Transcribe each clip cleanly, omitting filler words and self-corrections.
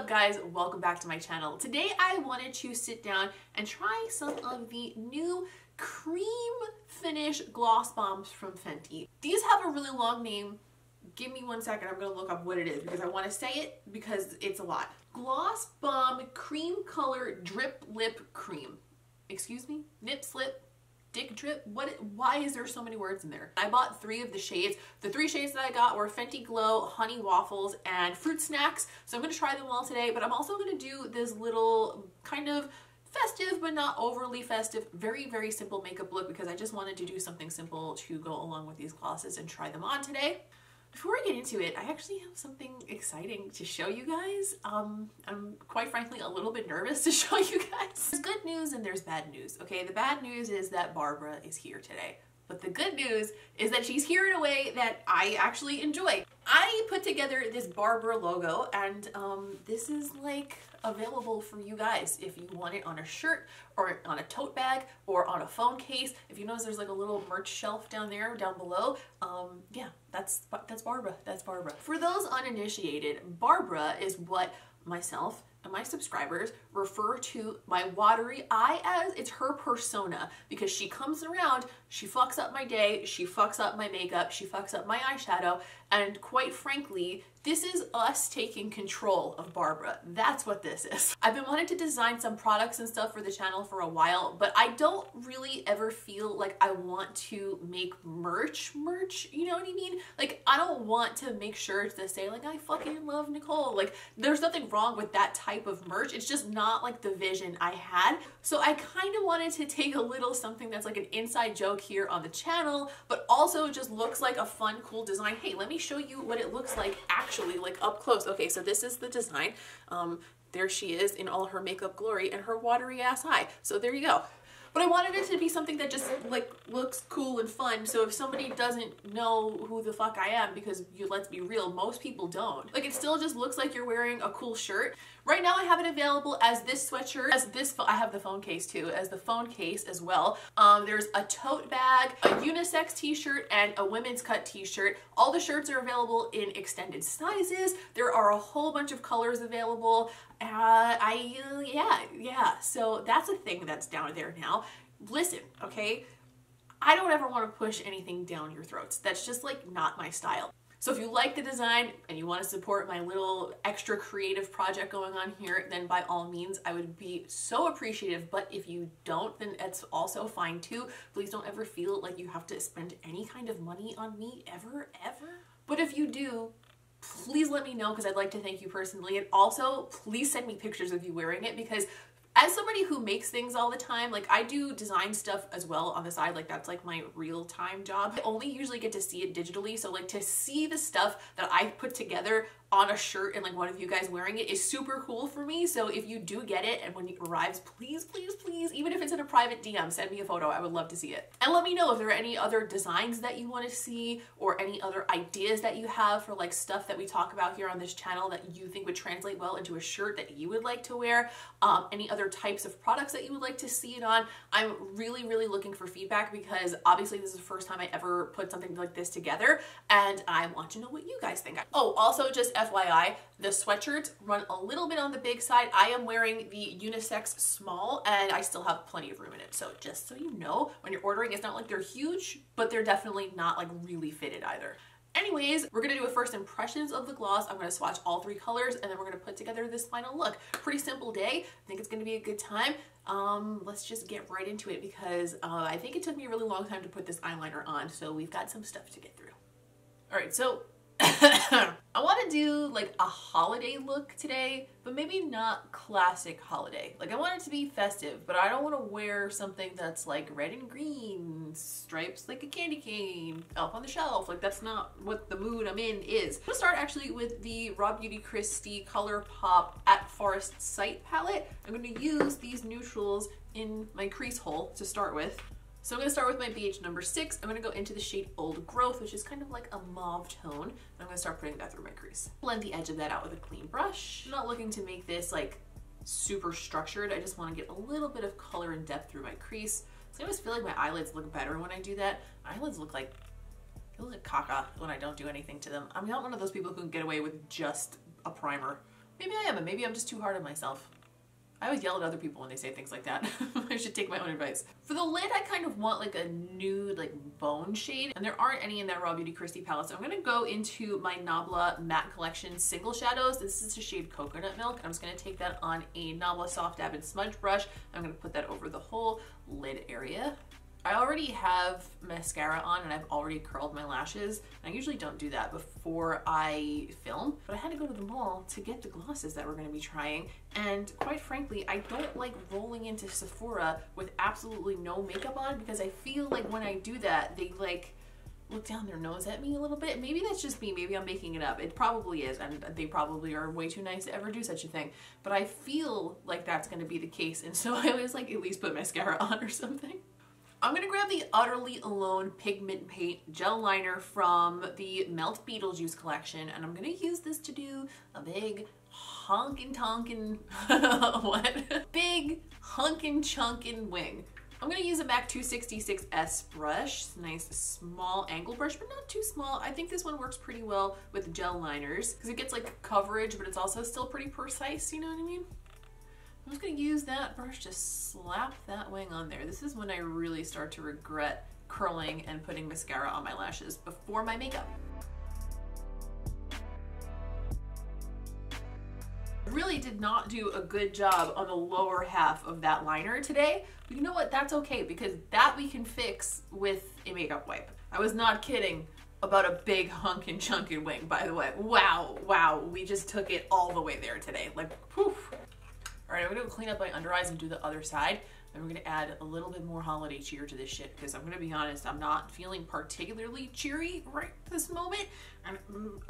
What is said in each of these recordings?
up guys, welcome back to my channel. Today I wanted to sit down and try some of the new cream finish gloss bombs from Fenty. These have a really long name. Give me 1 second, I'm gonna look up what it is because I wanna say it because it's a lot. Gloss Bomb Cream Color Drip Lip Cream. Excuse me? Nip Slip? Dick Drip? Why is there so many words in there? I bought 3 of the shades. The 3 shades that I got were Fenty Glow, Honey Waffles, and Fruit Snacks. So I'm gonna try them all today, but I'm also gonna do this little kind of festive but not overly festive, very, very simple makeup look because I just wanted to do something simple to go along with these glosses and try them on today. Before I get into it, I actually have something exciting to show you guys. I'm quite frankly a little bit nervous to show you guys. There's good news and there's bad news, okay? The bad news is that Barbara is here today. But the good news is that she's here in a way that I actually enjoy. I put together this Barbara logo and this is like available for you guys if you want it on a shirt or on a tote bag or on a phone case. If you notice there's like a little merch shelf down there, down below. Yeah, that's Barbara, that's Barbara. For those uninitiated, Barbara is what myself and my subscribers refer to my watery eye as. It's her persona because she comes around, she fucks up my day, she fucks up my makeup, she fucks up my eyeshadow, and quite frankly, this is us taking control of Barbara. That's what this is. I've been wanting to design some products and stuff for the channel for a while, but I don't really ever feel like I want to make merch, you know what I mean? Like, I don't want to make shirts that say like, I fucking love Nicole. Like, there's nothing wrong with that type of merch. It's just not like the vision I had. So I kind of wanted to take a little something that's like an inside joke here on the channel, but also just looks like a fun, cool design. Hey, let me show you what it looks like actually, like up close. Okay, so this is the design. There she is in all her makeup glory and her watery ass eye. So there you go. But I wanted it to be something that just like looks cool and fun. So if somebody doesn't know who the fuck I am, because let's be real, most people don't. Like, it still just looks like you're wearing a cool shirt. Right now I have it available as this sweatshirt, as this, I have the phone case too, as the phone case as well. There's a tote bag, a unisex t-shirt, and a women's cut t-shirt. All the shirts are available in extended sizes. There are a whole bunch of colors available. Yeah, so that's a thing that's down there now. Listen, okay? I don't ever want to push anything down your throats. That's just like not my style. So if you like the design and you want to support my little extra creative project going on here, then by all means, I would be so appreciative. But if you don't, then it's also fine too. Please don't ever feel like you have to spend any kind of money on me ever. But if you do, please let me know because I'd like to thank you personally. And also, please send me pictures of you wearing it because as somebody who makes things all the time, like I do design stuff as well on the side, like that's like my real-time job. I only usually get to see it digitally, so like to see the stuff that I put together on a shirt and like one of you guys wearing it is super cool for me. So if you do get it and when it arrives, please, please, please, even if it's in a private DM, send me a photo. I would love to see it. And let me know if there are any other designs that you want to see or any other ideas that you have for like stuff that we talk about here on this channel that you think would translate well into a shirt that you would like to wear, any other types of products that you would like to see it on. I'm really, really looking for feedback because obviously this is the first time I ever put something like this together and I want to know what you guys think. Oh, also just FYI, the sweatshirts run a little bit on the big side. I am wearing the unisex small and I still have plenty of room in it. So just so you know, when you're ordering, it's not like they're huge, but they're definitely not like really fitted either. Anyways, we're gonna do a first impressions of the gloss. I'm gonna swatch all 3 colors and then we're gonna put together this final look. Pretty simple day. I think it's gonna be a good time. Let's just get right into it because I think it took me a really long time to put this eyeliner on, so we've got some stuff to get through. All right, so I want to do like a holiday look today, but maybe not classic holiday. Like I want it to be festive, but I don't want to wear something that's like red and green, stripes like a candy cane, Elf on the Shelf. Like that's not what the mood I'm in is. I'm gonna start actually with the Raw Beauty Kristi ColourPop at Forest Sight palette. I'm going to use these neutrals in my crease hole to start with. So I'm going to start with my BH number 6. I'm going to go into the shade Old Growth, which is kind of like a mauve tone. I'm going to start putting that through my crease. Blend the edge of that out with a clean brush. I'm not looking to make this like super structured. I just want to get a little bit of color and depth through my crease. So I always feel like my eyelids look better when I do that. My eyelids look like, caca when I don't do anything to them. I'm not one of those people who can get away with just a primer. Maybe I am, and maybe I'm just too hard on myself. I always yell at other people when they say things like that. I should take my own advice. For the lid, I kind of want like a nude, like bone shade, and there aren't any in that Raw Beauty Christie palette. So I'm gonna go into my NABLA Matte Collection Single Shadows. This is the shade Coconut Milk. I'm just gonna take that on a NABLA Soft Dab and Smudge brush. I'm gonna put that over the whole lid area. I already have mascara on and I've already curled my lashes. I usually don't do that before I film, but I had to go to the mall to get the glosses that we're gonna be trying. And quite frankly, I don't like rolling into Sephora with absolutely no makeup on, because I feel like when I do that, they like look down their nose at me a little bit. Maybe that's just me, maybe I'm making it up. It probably is, and they probably are way too nice to ever do such a thing. But I feel like that's gonna be the case, and so I always like at least put mascara on or something. I'm gonna grab the Utterly Alone Pigment Paint Gel Liner from the Melt Beetlejuice collection, and I'm gonna use this to do a big honkin' tonkin' what? Big hunkin' chunkin' wing. I'm gonna use a MAC 266S brush. It's a nice small angle brush, but not too small. I think this one works pretty well with gel liners because it gets like coverage, but it's also still pretty precise, you know what I mean? I'm just gonna use that brush to slap that wing on there. This is when I really start to regret curling and putting mascara on my lashes before my makeup. I really did not do a good job on the lower half of that liner today, but you know what? That's okay, because that we can fix with a makeup wipe. I was not kidding about a big hunkin' chunkin' wing, by the way. Wow, wow, we just took it all the way there today. Like, poof. All right, I'm gonna clean up my under eyes and do the other side. And we're gonna add a little bit more holiday cheer to this shit, because I'm gonna be honest, I'm not feeling particularly cheery right this moment. And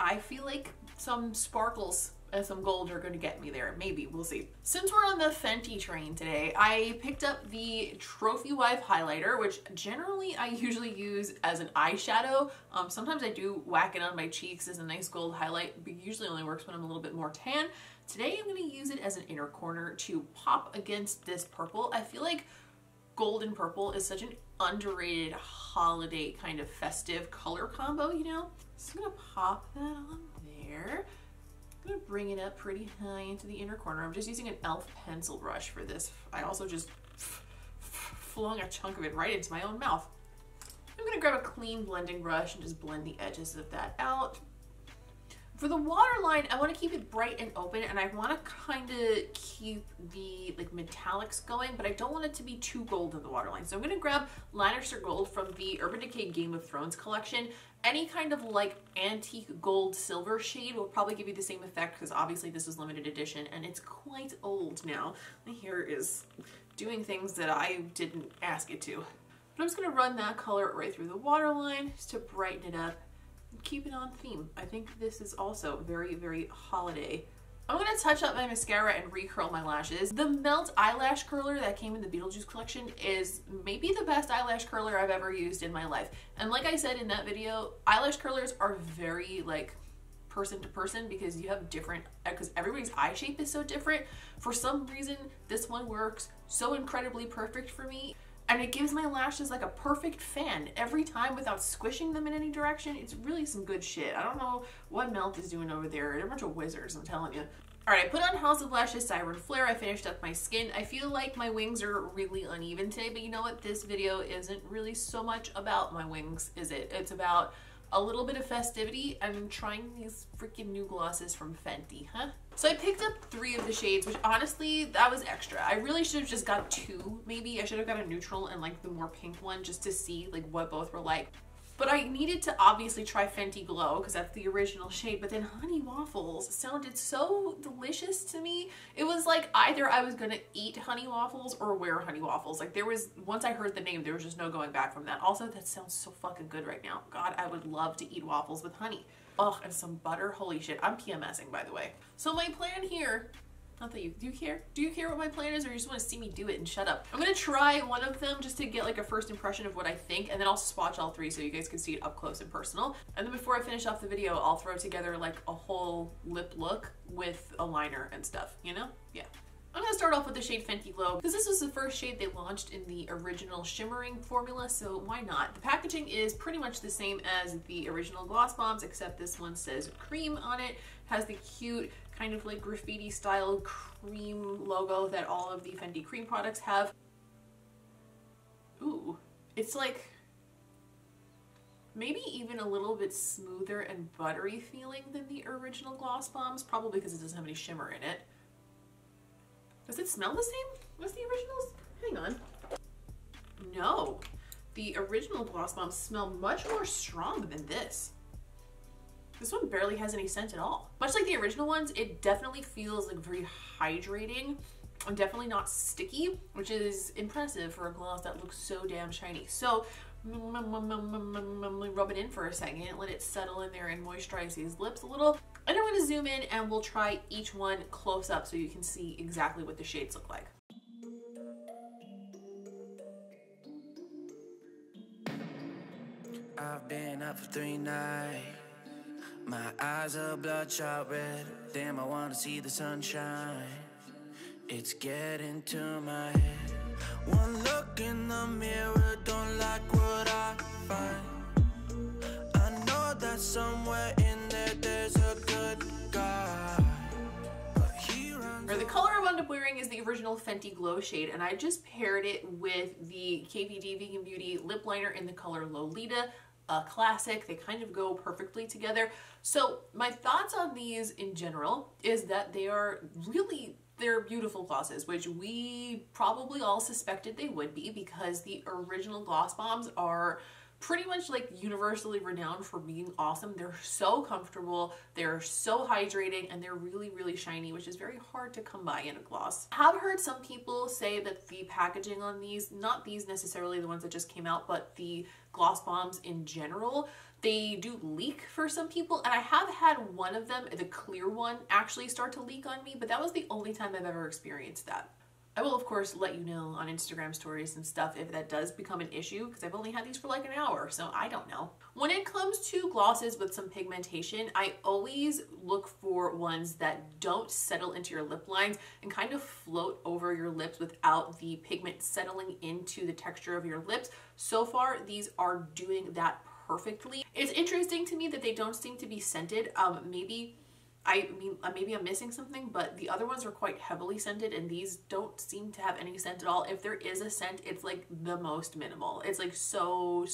I feel like some sparkles and some gold are gonna get me there. Maybe, we'll see. Since we're on the Fenty train today, I picked up the Trophy Wife highlighter, which generally I usually use as an eyeshadow. Sometimes I do whack it on my cheeks as a nice gold highlight, but usually only works when I'm a little bit more tan. Today I'm gonna use it as an inner corner to pop against this purple. I feel like gold and purple is such an underrated holiday kind of festive color combo, you know? So I'm gonna pop that on there. I'm gonna bring it up pretty high into the inner corner. I'm just using an e.l.f. pencil brush for this. I also just flung a chunk of it right into my own mouth. I'm gonna grab a clean blending brush and just blend the edges of that out. For the waterline, I want to keep it bright and open, and I want to kind of keep the like metallics going, but I don't want it to be too gold in the waterline. So I'm going to grab Lannister Gold from the Urban Decay Game of Thrones collection. Any kind of like antique gold silver shade will probably give you the same effect, because obviously this is limited edition and it's quite old now. My hair is doing things that I didn't ask it to. But I'm just going to run that color right through the waterline just to brighten it up. Keep it on theme. I think this is also very, very holiday. I'm gonna touch up my mascara and recurl my lashes. The Melt eyelash curler that came in the Beetlejuice collection is maybe the best eyelash curler I've ever used in my life. And like I said in that video, eyelash curlers are very like person to person, because you have different, because everybody's eye shape is so different. For some reason, this one works so incredibly perfect for me. And it gives my lashes like a perfect fan every time without squishing them in any direction. It's really some good shit. I don't know what Melt is doing over there. They're a bunch of wizards, I'm telling you. All right, I put on House of Lashes Siren Flare. I finished up my skin. I feel like my wings are really uneven today, but you know what? This video isn't really so much about my wings, is it? It's about a little bit of festivity and trying these freaking new glosses from Fenty, huh? So I picked up 3 of the shades, which honestly, that was extra. I really should have just got 2, maybe. I should have got a neutral and like the more pink one just to see like what both were like. But I needed to obviously try Fenty Glow because that's the original shade, but then Honey Waffles sounded so delicious to me. It was like either I was gonna eat Honey Waffles or wear Honey Waffles. Like there was, once I heard the name, there was just no going back from that. Also, that sounds so fucking good right now. God, I would love to eat waffles with honey. Oh, and some butter. Holy shit. I'm PMSing, by the way. So my plan here, not that you, do you care? Do you care what my plan is, or you just want to see me do it and shut up? I'm gonna try one of them just to get like a first impression of what I think, and then I'll swatch all 3 so you guys can see it up close and personal. And then before I finish off the video, I'll throw together like a whole lip look with a liner and stuff, you know? Yeah. I'm gonna start off with the shade Fenty Glow because this was the first shade they launched in the original shimmering formula, so why not? The packaging is pretty much the same as the original Gloss Bombs, except this one says cream on it, has the cute kind of like graffiti style cream logo that all of the Fenty cream products have. Ooh, it's like maybe even a little bit smoother and buttery feeling than the original gloss bombs, probably because it doesn't have any shimmer in it. Does it smell the same as the originals? Hang on. No, the original gloss bombs smell much more strong than this. This one barely has any scent at all. Much like the original ones, it definitely feels like very hydrating and definitely not sticky, which is impressive for a gloss that looks so damn shiny. So rub it in for a second, let it settle in there and moisturize these lips a little. And I'm going to zoom in and we'll try each one close up so you can see exactly what the shades look like. I've been up for 3 nights. My eyes are bloodshot red. Damn, I wanna see the sunshine. It's getting to my head. One look in the mirror, don't like what I find. I know that somewhere in there there's a good guy. Or the color I wound up wearing is the original Fenty Glow shade, and I just paired it with the KVD Vegan Beauty lip liner in the color Lolita, a classic. They kind of go perfectly together. So my thoughts on these in general is that they're beautiful glosses, which we probably all suspected they would be because the original gloss bombs are pretty much like universally renowned for being awesome. They're so comfortable, they're so hydrating, and they're really, really shiny, which is very hard to come by in a gloss. I have heard some people say that the packaging on these, not these necessarily the ones that just came out, but the gloss bombs in general, they do leak for some people, and I have had one of them, the clear one, actually start to leak on me, but that was the only time I've ever experienced that. I will, of course, let you know on Instagram stories and stuff if that does become an issue, because I've only had these for like an hour, so I don't know. When it comes to glosses with some pigmentation, I always look for ones that don't settle into your lip lines and kind of float over your lips without the pigment settling into the texture of your lips. So far, these are doing that perfectly. It's interesting to me that they don't seem to be scented. Maybe I'm missing something, but the other ones are quite heavily scented and these don't seem to have any scent at all. If there is a scent, it's like the most minimal. It's like so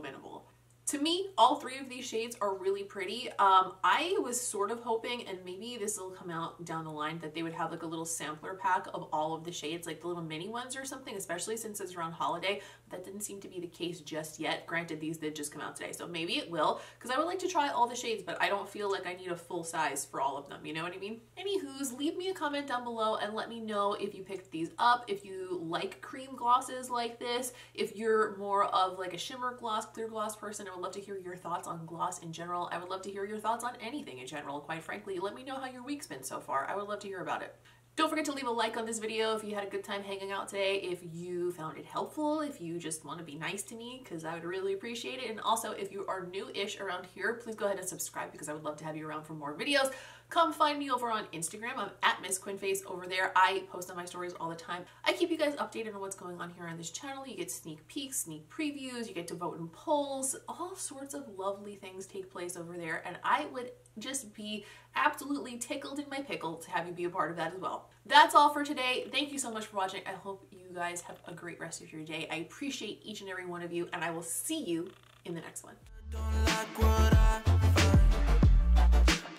minimal. To me, all 3 of these shades are really pretty. I was sort of hoping, and maybe this will come out down the line, that they would have like a little sampler pack of all of the shades, like the little mini ones or something, especially since it's around holiday. That didn't seem to be the case just yet. Granted, these did just come out today, so maybe it will, because I would like to try all the shades, but I don't feel like I need a full size for all of them, you know what I mean? Anywho's, leave me a comment down below and let me know if you picked these up, if you like cream glosses like this, if you're more of like a shimmer gloss, clear gloss person. I would love to hear your thoughts on gloss in general. I would love to hear your thoughts on anything in general, quite frankly. Let me know how your week's been so far. I would love to hear about it. Don't forget to leave a like on this video if you had a good time hanging out today, if you found it helpful, if you just want to be nice to me, because I would really appreciate it. And also, if you are new-ish around here, please go ahead and subscribe because I would love to have you around for more videos. Come find me over on Instagram. I'm at Miss Quinface over there. I post on my stories all the time. I keep you guys updated on what's going on here on this channel. You get sneak peeks, sneak previews, you get to vote in polls, all sorts of lovely things take place over there, and I would just be absolutely tickled in my pickle to have you be a part of that as well. That's all for today. Thank you so much for watching. I hope you guys have a great rest of your day. I appreciate each and every one of you, and I will see you in the next one. Don't like what I find.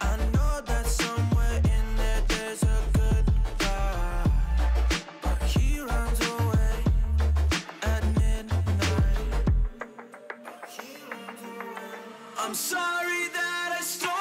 I know that somewhere in there there's a good guy, but he runs away at midnight. I'm sorry that I stole